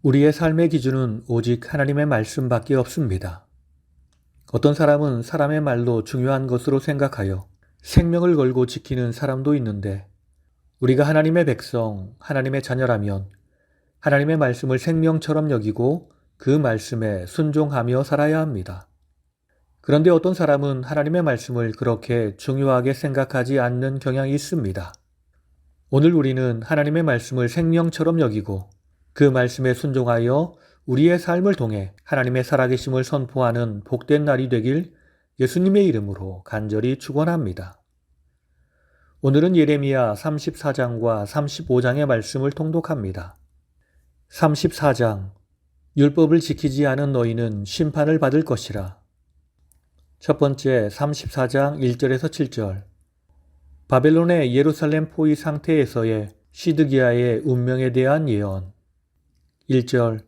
우리의 삶의 기준은 오직 하나님의 말씀밖에 없습니다. 어떤 사람은 사람의 말도 중요한 것으로 생각하여 생명을 걸고 지키는 사람도 있는데, 우리가 하나님의 백성, 하나님의 자녀라면 하나님의 말씀을 생명처럼 여기고 그 말씀에 순종하며 살아야 합니다. 그런데 어떤 사람은 하나님의 말씀을 그렇게 중요하게 생각하지 않는 경향이 있습니다. 오늘 우리는 하나님의 말씀을 생명처럼 여기고 그 말씀에 순종하여 우리의 삶을 통해 하나님의 살아계심을 선포하는 복된 날이 되길 예수님의 이름으로 간절히 축원합니다. 오늘은 예레미야 34장과 35장의 말씀을 통독합니다. 34장, 율법을 지키지 않은 너희는 심판을 받을 것이라. 첫 번째 34장 1절에서 7절. 바벨론의 예루살렘 포위 상태에서의 시드기야의 운명에 대한 예언. 1절.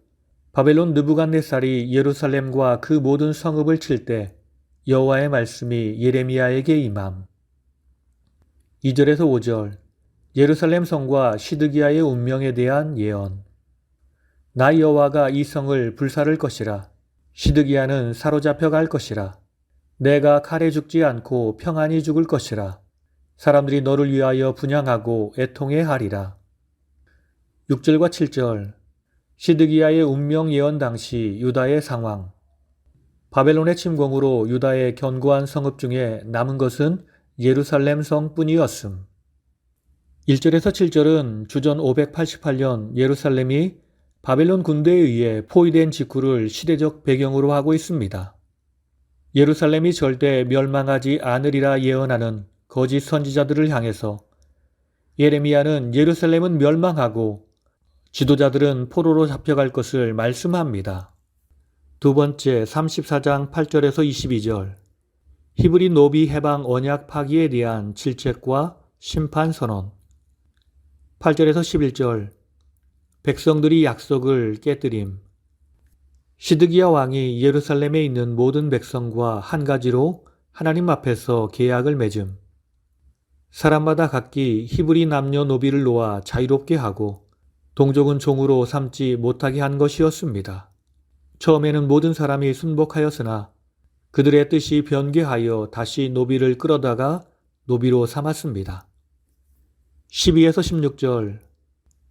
바벨론 느부갓네살이 예루살렘과 그 모든 성읍을 칠 때 여호와의 말씀이 예레미야에게 임함. 2절에서 5절. 예루살렘 성과 시드기야의 운명에 대한 예언. 나 여호와가 이 성을 불사를 것이라. 시드기야는 사로잡혀 갈 것이라. 내가 칼에 죽지 않고 평안히 죽을 것이라. 사람들이 너를 위하여 분향하고 애통해 하리라. 6절과 7절. 시드기야의 운명 예언 당시 유다의 상황. 바벨론의 침공으로 유다의 견고한 성읍 중에 남은 것은 예루살렘 성뿐이었음. 1절에서 7절은 주전 588년 예루살렘이 바벨론 군대에 의해 포위된 직후를 시대적 배경으로 하고 있습니다. 예루살렘이 절대 멸망하지 않으리라 예언하는 거짓 선지자들을 향해서 예레미야는 예루살렘은 멸망하고 지도자들은 포로로 잡혀갈 것을 말씀합니다. 두 번째 34장 8절에서 22절. 히브리 노비 해방 언약 파기에 대한 질책과 심판 선언. 8절에서 11절. 백성들이 약속을 깨뜨림. 시드기야 왕이 예루살렘에 있는 모든 백성과 한 가지로 하나님 앞에서 계약을 맺음. 사람마다 각기 히브리 남녀노비를 놓아 자유롭게 하고 동족은 종으로 삼지 못하게 한 것이었습니다. 처음에는 모든 사람이 순복하였으나 그들의 뜻이 변개하여 다시 노비를 끌어다가 노비로 삼았습니다. 12에서 16절.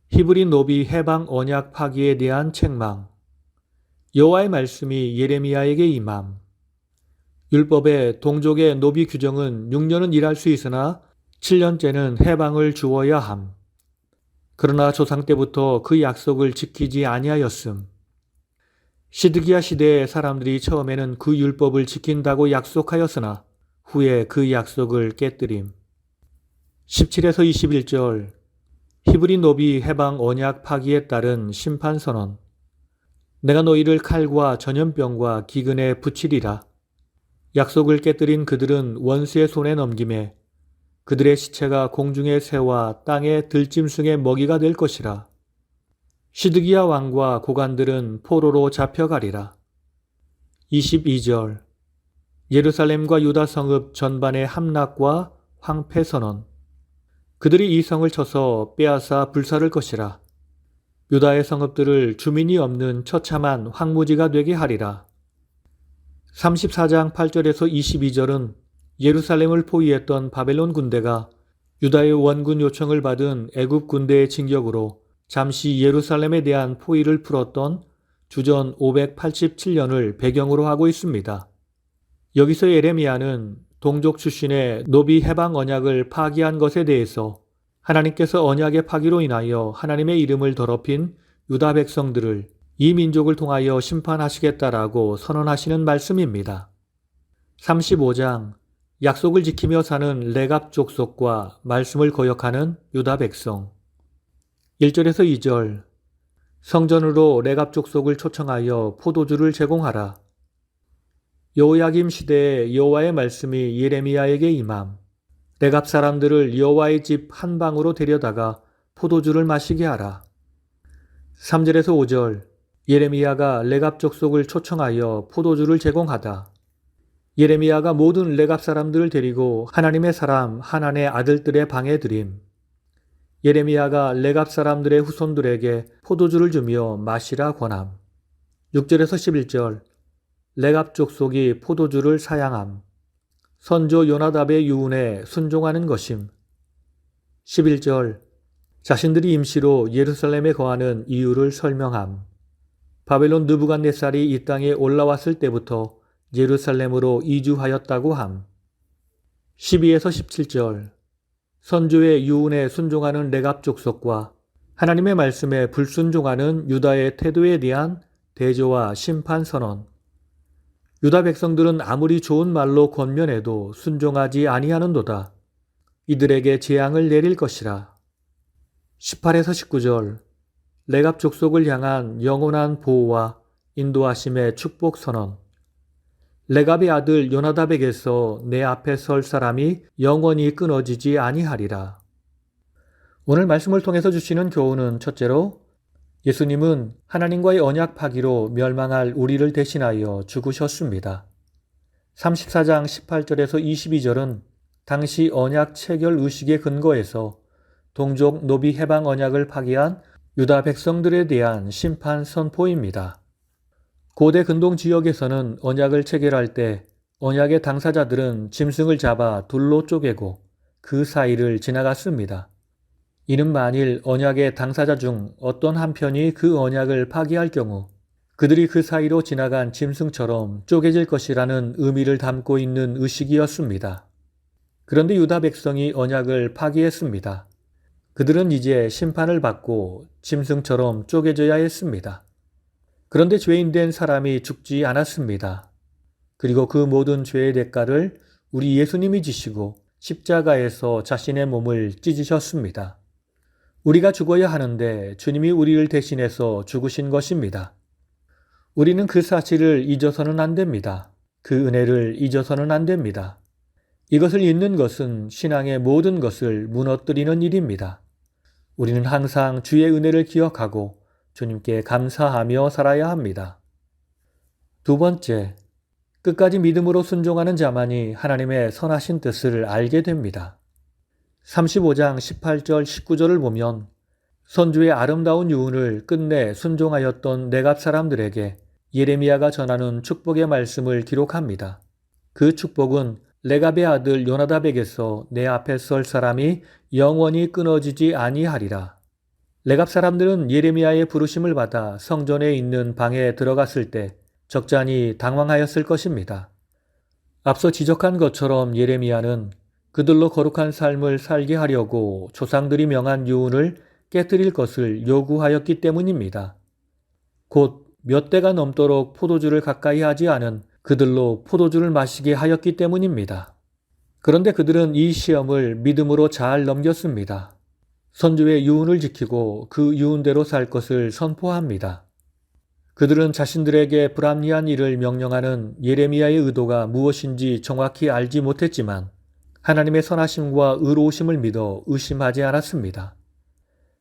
히브리 노비 해방 언약 파기에 대한 책망. 여호와의 말씀이 예레미야에게 임함. 율법의 동족의 노비 규정은 6년은 일할 수 있으나 7년째는 해방을 주어야 함. 그러나 조상 때부터 그 약속을 지키지 아니하였음. 시드기야 시대의 사람들이 처음에는 그 율법을 지킨다고 약속하였으나 후에 그 약속을 깨뜨림. 17에서 21절. 히브리 노비 해방 언약 파기에 따른 심판 선언. 내가 너희를 칼과 전염병과 기근에 붙이리라. 약속을 깨뜨린 그들은 원수의 손에 넘김에 그들의 시체가 공중의 새와 땅의 들짐승의 먹이가 될 것이라. 시드기야 왕과 고관들은 포로로 잡혀가리라. 22절. 예루살렘과 유다 성읍 전반의 함락과 황폐 선언. 그들이 이 성을 쳐서 빼앗아 불사를 것이라. 유다의 성읍들을 주민이 없는 처참한 황무지가 되게 하리라. 34장 8절에서 22절은 예루살렘을 포위했던 바벨론 군대가 유다의 원군 요청을 받은 애굽 군대의 진격으로 잠시 예루살렘에 대한 포위를 풀었던 주전 587년을 배경으로 하고 있습니다. 여기서 예레미야는 동족 출신의 노비 해방 언약을 파기한 것에 대해서 하나님께서 언약의 파기로 인하여 하나님의 이름을 더럽힌 유다 백성들을 이 민족을 통하여 심판하시겠다라고 선언하시는 말씀입니다. 35장. 약속을 지키며 사는 레갑 족속과 말씀을 거역하는 유다 백성. 1절에서 2절. 성전으로 레갑 족속을 초청하여 포도주를 제공하라. 여호야김 시대에 여호와의 말씀이 예레미야에게 임함. 레갑 사람들을 여호와의 집 한 방으로 데려다가 포도주를 마시게 하라. 3절에서 5절. 예레미야가 레갑 족속을 초청하여 포도주를 제공하다. 예레미야가 모든 레갑 사람들을 데리고 하나님의 사람 하난의 아들들의 방에 들임. 예레미야가 레갑 사람들의 후손들에게 포도주를 주며 마시라 권함. 6절에서 11절 레갑 족속이 포도주를 사양함. 선조 요나답의 유운에 순종하는 것임. 11절 자신들이 임시로 예루살렘에 거하는 이유를 설명함. 바벨론 느부갓네살이 이 땅에 올라왔을 때부터 예루살렘으로 이주하였다고 함. 12에서 17절 선조의 유운에 순종하는 레갑 족속과 하나님의 말씀에 불순종하는 유다의 태도에 대한 대조와 심판 선언. 유다 백성들은 아무리 좋은 말로 권면해도 순종하지 아니하는도다. 이들에게 재앙을 내릴 것이라. 18에서 19절 레갑 족속을 향한 영원한 보호와 인도하심의 축복 선언. 레갑의 아들 요나답에게서 내 앞에 설 사람이 영원히 끊어지지 아니하리라. 오늘 말씀을 통해서 주시는 교훈은 첫째로 예수님은 하나님과의 언약 파기로 멸망할 우리를 대신하여 죽으셨습니다. 34장 18절에서 22절은 당시 언약 체결 의식에 근거해서 동족 노비 해방 언약을 파기한 유다 백성들에 대한 심판 선포입니다. 고대 근동 지역에서는 언약을 체결할 때 언약의 당사자들은 짐승을 잡아 둘로 쪼개고 그 사이를 지나갔습니다. 이는 만일 언약의 당사자 중 어떤 한 편이 그 언약을 파기할 경우 그들이 그 사이로 지나간 짐승처럼 쪼개질 것이라는 의미를 담고 있는 의식이었습니다. 그런데 유다 백성이 언약을 파기했습니다. 그들은 이제 심판을 받고 짐승처럼 쪼개져야 했습니다. 그런데 죄인된 사람이 죽지 않았습니다. 그리고 그 모든 죄의 대가를 우리 예수님이 지시고 십자가에서 자신의 몸을 찢으셨습니다. 우리가 죽어야 하는데 주님이 우리를 대신해서 죽으신 것입니다. 우리는 그 사실을 잊어서는 안 됩니다. 그 은혜를 잊어서는 안 됩니다. 이것을 잊는 것은 신앙의 모든 것을 무너뜨리는 일입니다. 우리는 항상 주의 은혜를 기억하고 주님께 감사하며 살아야 합니다. 두 번째, 끝까지 믿음으로 순종하는 자만이 하나님의 선하신 뜻을 알게 됩니다. 35장 18절 19절을 보면 선주의 아름다운 유운을 끝내 순종하였던 레갑 사람들에게 예레미야가 전하는 축복의 말씀을 기록합니다. 그 축복은 레갑의 아들 요나답에게서 내 앞에 설 사람이 영원히 끊어지지 아니하리라. 레갑 사람들은 예레미야의 부르심을 받아 성전에 있는 방에 들어갔을 때 적잖이 당황하였을 것입니다. 앞서 지적한 것처럼 예레미야는 그들로 거룩한 삶을 살게 하려고 조상들이 명한 유운을 깨뜨릴 것을 요구하였기 때문입니다. 곧 몇 대가 넘도록 포도주를 가까이 하지 않은 그들로 포도주를 마시게 하였기 때문입니다. 그런데 그들은 이 시험을 믿음으로 잘 넘겼습니다. 선주의 유운을 지키고 그 유운대로 살 것을 선포합니다. 그들은 자신들에게 불합리한 일을 명령하는 예레미야의 의도가 무엇인지 정확히 알지 못했지만 하나님의 선하심과 의로우심을 믿어 의심하지 않았습니다.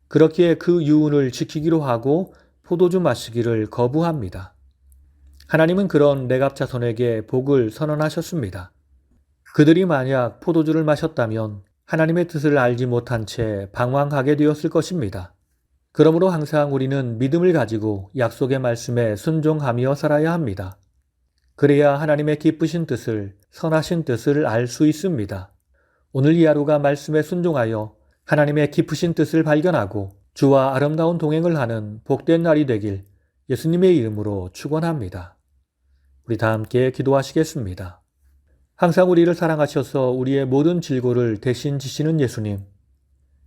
그렇기에 그 유운을 지키기로 하고 포도주 마시기를 거부합니다. 하나님은 그런 레갑 자손에게 복을 선언하셨습니다. 그들이 만약 포도주를 마셨다면 하나님의 뜻을 알지 못한 채 방황하게 되었을 것입니다. 그러므로 항상 우리는 믿음을 가지고 약속의 말씀에 순종하며 살아야 합니다. 그래야 하나님의 기쁘신 뜻을, 선하신 뜻을 알 수 있습니다. 오늘 이 하루가 말씀에 순종하여 하나님의 기쁘신 뜻을 발견하고 주와 아름다운 동행을 하는 복된 날이 되길 예수님의 이름으로 축원합니다. 우리 다 함께 기도하시겠습니다. 항상 우리를 사랑하셔서 우리의 모든 질고를 대신 지시는 예수님.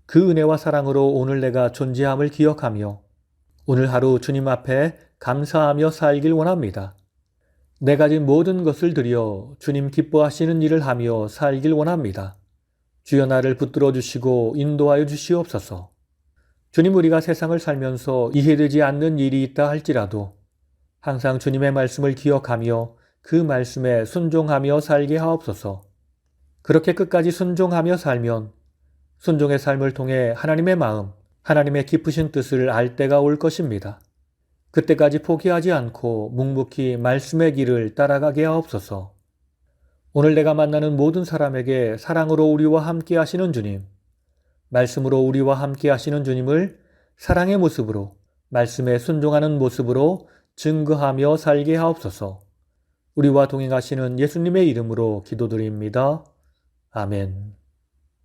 그 은혜와 사랑으로 오늘 내가 존재함을 기억하며 오늘 하루 주님 앞에 감사하며 살길 원합니다. 내 가진 모든 것을 드려 주님 기뻐하시는 일을 하며 살길 원합니다. 주여 나를 붙들어 주시고 인도하여 주시옵소서. 주님, 우리가 세상을 살면서 이해되지 않는 일이 있다 할지라도 항상 주님의 말씀을 기억하며 그 말씀에 순종하며 살게 하옵소서. 그렇게 끝까지 순종하며 살면 순종의 삶을 통해 하나님의 마음, 하나님의 기쁘신 뜻을 알 때가 올 것입니다. 그때까지 포기하지 않고 묵묵히 말씀의 길을 따라가게 하옵소서. 오늘 내가 만나는 모든 사람에게 사랑으로 우리와 함께 하시는 주님, 말씀으로 우리와 함께 하시는 주님을 사랑의 모습으로, 말씀에 순종하는 모습으로 증거하며 살게 하옵소서. 우리와 동행하시는 예수님의 이름으로 기도드립니다. 아멘.